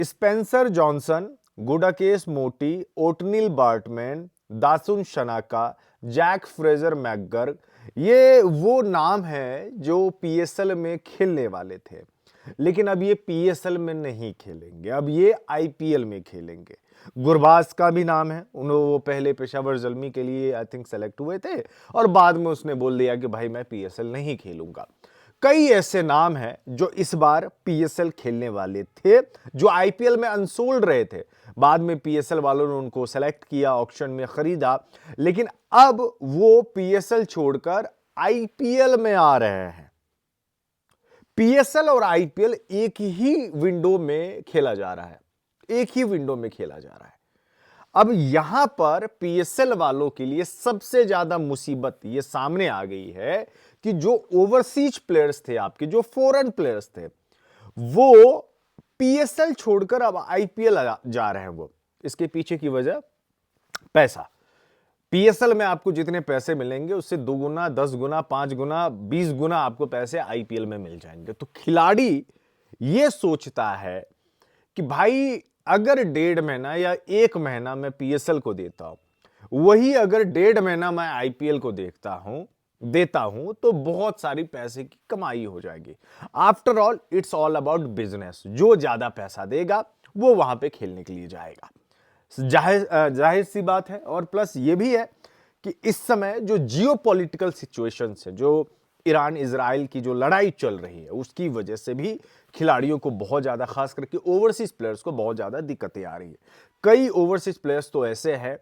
Spencer Johnson, Gudakesh Motie, Ottneil Baartman, Dasun Shanaka, Jake Fraser McGurk, ये वो नाम है जो पीएसएल में खेलने वाले थे, लेकिन अब ये पीएसएल में नहीं खेलेंगे, अब ये आईपीएल में खेलेंगे। गुरबाज का भी नाम है, वो पहले पेशावर जल्मी के लिए आई थिंक सेलेक्ट हुए थे और बाद में उसने बोल दिया कि भाई मैं पीएसएल नहीं खेलूंगा। कई ऐसे नाम हैं जो इस बार पीएसएल खेलने वाले थे, जो आईपीएल में अनसोल्ड रहे थे। बाद में पीएसएल वालों ने उनको सेलेक्ट किया, ऑक्शन में खरीदा, लेकिन अब वो पीएसएल छोड़कर आईपीएल में आ रहे हैं। पीएसएल और आईपीएल एक ही विंडो में खेला जा रहा है, एक ही विंडो में खेला जा रहा है। अब यहां पर पीएसएल वालों के लिए सबसे ज्यादा मुसीबत ये सामने आ गई है कि जो ओवरसीज प्लेयर्स थे, आपके जो फॉरेन प्लेयर्स थे, वो पीएसएल छोड़कर अब आईपीएल जा रहे हैं। वो इसके पीछे की वजह पैसा। पीएसएल में आपको जितने पैसे मिलेंगे उससे 2 गुना, 10 गुना, 5 गुना, 20 गुना आपको पैसे आईपीएल में मिल जाएंगे। तो खिलाड़ी ये सोचता है कि भाई अगर 1.5 महीना या 1 महीना मैं पीएसएल को देता हूं, वही अगर 1.5 महीना मैं आईपीएल को देता हूं तो बहुत सारी पैसे की कमाई हो जाएगी। After all it's all about business. जो ज्यादा पैसा देगा वो वहां पे खेलने के लिए जाएगा। जाहिर सी बात है। और प्लस ये भी है कि इस समय जो जियोपॉलिटिकल सिचुएशंस है, जो ईरान इजराइल की जो लड़ाई चल रही है, उसकी वजह से भी खिलाड़ियों को बहुत ज्यादा, खास करके ओवरसीज प्लेयर्स को बहुत ज्यादा दिक्कतें आ रही है। कई ओवरसीज प्लेयर्स तो ऐसे हैं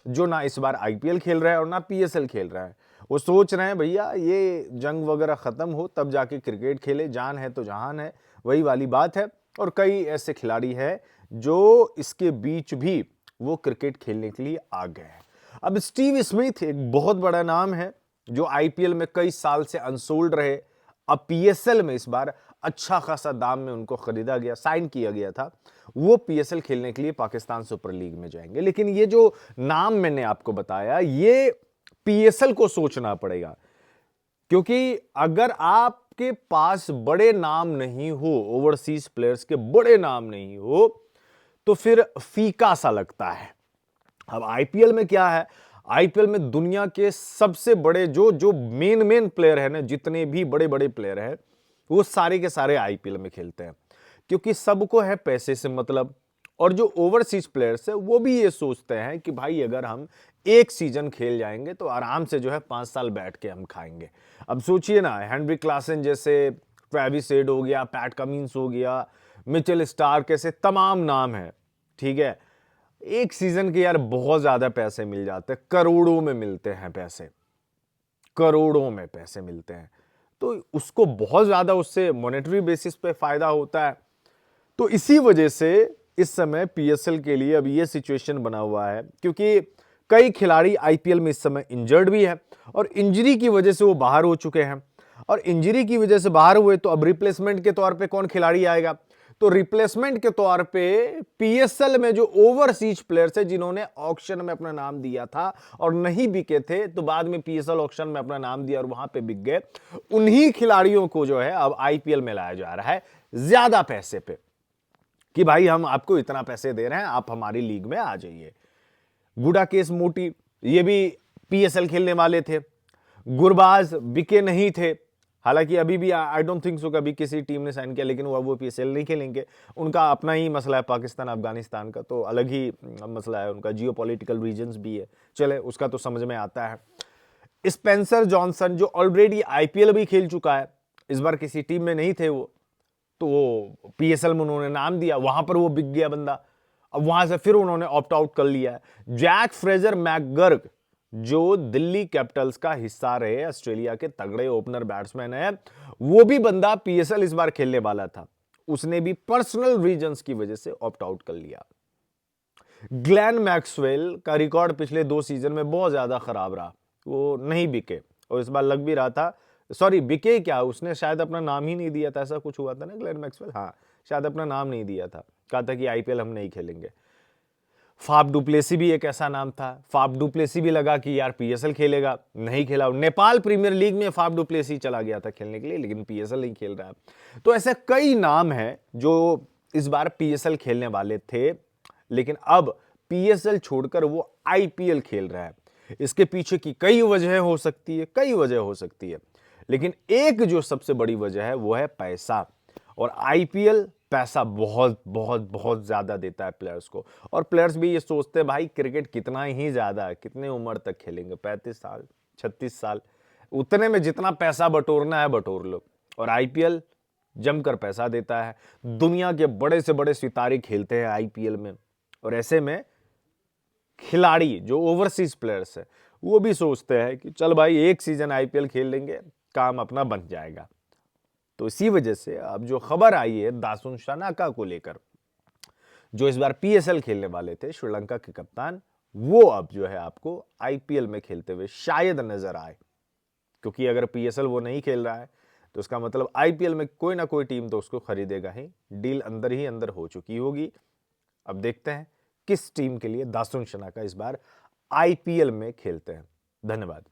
जो ना इस बार आईपीएल खेल रहे हैं और ना पीएसएल खेल रहे हैं। वो सोच रहे हैं भैया ये जंग वगैरह खत्म हो तब जाके क्रिकेट खेले, जान है तो जहान है, वही वाली बात है। और कई ऐसे खिलाड़ी हैं जो इसके बीच भी वो क्रिकेट खेलने के लिए आ गए हैं। अब स्टीव स्मिथ एक बहुत बड़ा नाम है जो आईपीएल में कई साल से अनसोल्ड रहे। अब पीएसएल में इस बार अच्छा खासा दाम में उनको खरीदा गया, साइन किया गया था। वो पीएसएल खेलने के लिए पाकिस्तान सुपर लीग में जाएंगे। लेकिन ये जो नाम मैंने आपको बताया, ये पीएसएल को सोचना पड़ेगा, क्योंकि अगर आपके पास बड़े नाम नहीं हो, ओवरसीज प्लेयर्स के बड़े नाम नहीं हो, तो फिर फीका सा लगता है। अब आईपीएल में क्या है, आईपीएल में दुनिया के सबसे बड़े जो मेन प्लेयर है ना, जितने भी बड़े बड़े प्लेयर हैं, वो सारे के सारे आईपीएल में खेलते हैं, क्योंकि सबको है पैसे से मतलब। और जो ओवरसीज प्लेयर्स है वो भी ये सोचते हैं कि भाई अगर हम एक सीजन खेल जाएंगे तो आराम से जो है 5 साल बैठ के हम खाएंगे। अब सोचिए ना, हेनरी क्लासन जैसे, ट्रेविस हेड हो गया, पैट कमिंस हो गया, मिचेल स्टार्क, ऐसे तमाम नाम है, ठीक है। एक सीजन के यार बहुत ज्यादा पैसे मिल जाते हैं, करोड़ों में मिलते हैं पैसे, करोड़ों में पैसे मिलते हैं। तो उसको बहुत ज्यादा उससे मॉनेटरी बेसिस पे फायदा होता है। तो इसी वजह से इस समय पीएसएल के लिए अब ये सिचुएशन बना हुआ है, क्योंकि कई खिलाड़ी आईपीएल में इस समय इंजर्ड भी है और इंजरी की वजह से वो बाहर हो चुके हैं। और इंजरी की वजह से बाहर हुए तो अब रिप्लेसमेंट के तौर पे कौन खिलाड़ी आएगा? तो रिप्लेसमेंट के तौर पे पीएसएल में जो ओवरसीज प्लेयर्स है, जिन्होंने ऑक्शन में अपना नाम दिया था और नहीं बिके थे, तो बाद में पीएसएल ऑक्शन में अपना नाम दिया और वहां पे बिक गए, उन्हीं खिलाड़ियों को जो है अब आईपीएल में लाया जा रहा है ज्यादा पैसे पे, कि भाई हम आपको इतना पैसे दे रहे हैं, आप हमारी लीग में आ जाइए। गुडाकेस मोटी ये भी पीएसएल खेलने वाले थे, गुरबाज बिके नहीं थे। हालांकि अभी भी आई डोंट थिंक सो कभी किसी टीम ने साइन किया, लेकिन वो पीएसएल नहीं खेलेंगे। उनका अपना ही मसला है, पाकिस्तान अफगानिस्तान का तो अलग ही मसला है, उनका जियोपॉलिटिकल रीजंस भी है, चले उसका तो समझ में आता है। स्पेंसर जॉनसन जो ऑलरेडी आईपीएल भी खेल चुका है, इस बार किसी टीम में नहीं थे वो, तो वो पीएसएल में उन्होंने नाम दिया, वहां पर वो बिक गया बंदा, अब वहां से फिर उन्होंने ऑप्ट आउट कर लिया है। जैक फ्रेजर मैकगर्ग जो दिल्ली कैपिटल्स का हिस्सा रहे, ऑस्ट्रेलिया के तगड़े ओपनर बैट्समैन है, वो भी बंदा पीएसएल इस बार खेलने वाला था, उसने भी पर्सनल रीजंस की वजह से ऑप्ट आउट कर लिया। ग्लेन मैक्सवेल का रिकॉर्ड पिछले 2 सीजन में बहुत ज्यादा खराब रहा, वो नहीं बिके और इस बार लग भी रहा था, सॉरी बिके क्या, उसने शायद अपना नाम ही नहीं दिया था, ऐसा कुछ हुआ था ना ग्लेन मैक्सवेल, हाँ शायद अपना नाम नहीं दिया था, कहा था कि आईपीएल हम नहीं खेलेंगे। फाफ डुप्लेसी भी एक ऐसा नाम था, फाफ डुप्लेसी भी लगा कि यार पीएसएल खेलेगा, नहीं खेला। नेपाल प्रीमियर लीग में फाफ डुप्लेसी चला गया था खेलने के लिए, लेकिन पीएसएल नहीं खेल रहा है। तो ऐसे कई नाम हैं जो इस बार पीएसएल खेलने वाले थे, लेकिन अब पीएसएल छोड़कर वो आईपीएल खेल रहा है। इसके पीछे की कई वजह हो सकती है, कई वजह हो सकती है, लेकिन एक जो सबसे बड़ी वजह है वो है पैसा। और आईपीएल पैसा बहुत बहुत बहुत ज्यादा देता है प्लेयर्स को, और प्लेयर्स भी ये सोचते हैं भाई क्रिकेट कितना ही ज्यादा है, कितने उम्र तक खेलेंगे, 35 साल 36 साल, उतने में जितना पैसा बटोरना है बटोर लो। और आईपीएल जमकर पैसा देता है, दुनिया के बड़े से बड़े सितारे खेलते हैं आईपीएल में, और ऐसे में खिलाड़ी जो ओवरसीज प्लेयर्स है वो भी सोचते हैं कि चल भाई एक सीजन आईपीएल खेल लेंगे, काम अपना बन जाएगा। तो इसी वजह से अब जो खबर आई है दासुन शनाका को लेकर, जो इस बार पीएसएल खेलने वाले थे श्रीलंका के कप्तान, वो अब जो है आपको आईपीएल में खेलते हुए शायद नजर आए। क्योंकि अगर पीएसएल वो नहीं खेल रहा है तो उसका मतलब आईपीएल में कोई ना कोई टीम तो उसको खरीदेगा ही, डील अंदर ही अंदर हो चुकी होगी। अब देखते हैं किस टीम के लिए दासुन शनाका इस बार आईपीएल में खेलते हैं। धन्यवाद।